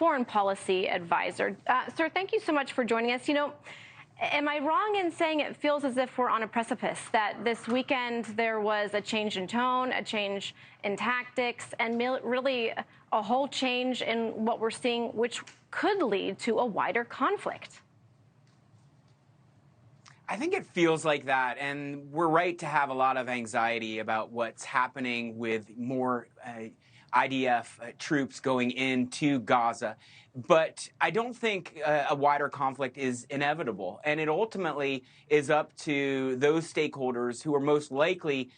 foreign policy advisor. Sir, thank you so much for joining us. Am I wrong in saying it feels as if we're on a precipice, that this weekend there was a change in tone, a change in tactics, and really a whole change in what we're seeing, which could lead to a wider conflict? I think it feels like that, and we're right to have a lot of anxiety about what's happening with more IDF troops going into Gaza. But I don't think a wider conflict is inevitable, and it ultimately is up to those stakeholders who are most likely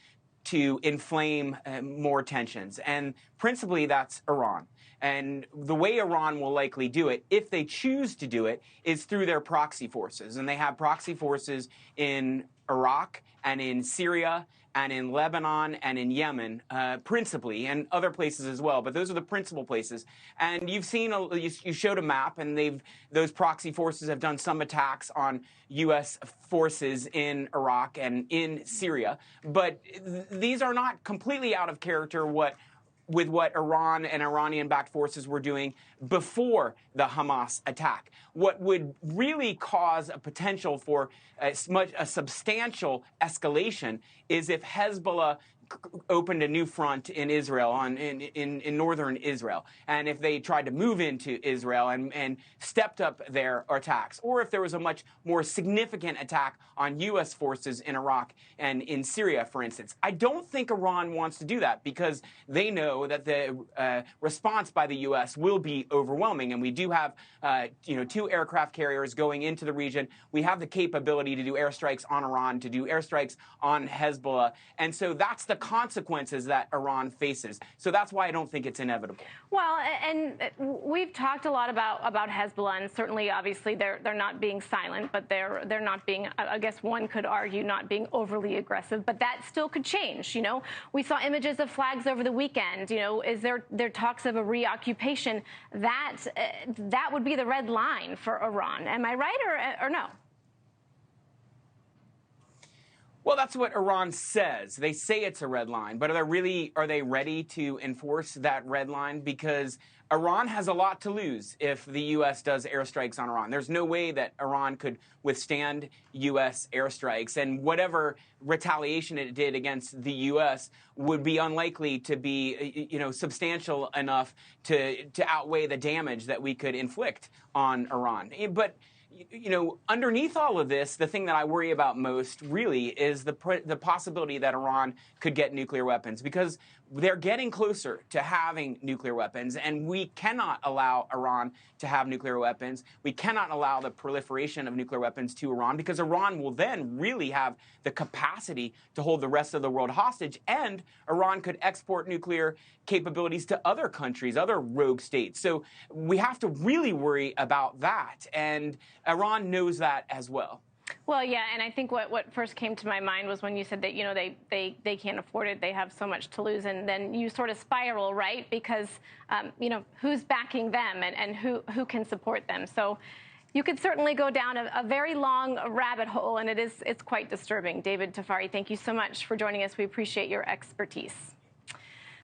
to inflame more tensions, and principally that's Iran. And the way Iran will likely do it, if they choose to do it, is through their proxy forces. And they have proxy forces in Iraq and in Syria and in Lebanon and in Yemen, principally, and other places as well. But those are the principal places. And you've seen, you showed a map, and those proxy forces have done some attacks on U.S. forces in Iraq and in Syria. But these are not completely out of character with what Iran and Iranian-backed forces were doing before the Hamas attack. What would really cause a potential for a substantial escalation is if Hezbollah opened a new front in Israel, in northern Israel, and if they tried to move into Israel and stepped up their attacks, or if there was a much more significant attack on U.S. forces in Iraq and in Syria, for instance. I don't think Iran wants to do that because they know that the response by the U.S. will be overwhelming, and we do have 2 aircraft carriers going into the region. We have the capability to do airstrikes on Iran, to do airstrikes on Hezbollah, and so that's the consequences that Iran faces. So that's why I don't think it's inevitable. Well, and we've talked a lot about Hezbollah, and certainly, obviously, they're not being silent, but they're not being, I guess one could argue, not being overly aggressive. But that still could change. We saw images of flags over the weekend. Is there talks of a reoccupation? That would be the red line for Iran. Am I right or no? Well, that's what Iran says. They say it's a red line, but are they ready to enforce that red line? Because Iran has a lot to lose if the U.S. does airstrikes on Iran. There's no way that Iran could withstand U.S. airstrikes, and whatever retaliation it did against the U.S. would be unlikely to be, substantial enough to outweigh the damage that we could inflict on Iran. But underneath all of this, the thing that I worry about most really is the possibility that Iran could get nuclear weapons, because they're getting closer to having nuclear weapons, and we cannot allow Iran to have nuclear weapons. We cannot allow the proliferation of nuclear weapons to Iran, because Iran will then really have the capacity to hold the rest of the world hostage, and Iran could export nuclear capabilities to other countries, other rogue states. So we have to really worry about that, and Iran knows that as well. Well, yeah, and I think what first came to my mind was when you said that, they can't afford it, they have so much to lose, and then you sort of spiral, right? Because, who's backing them and who can support them? So you could certainly go down a very long rabbit hole, and it's quite disturbing. David Tafuri, thank you so much for joining us. We appreciate your expertise.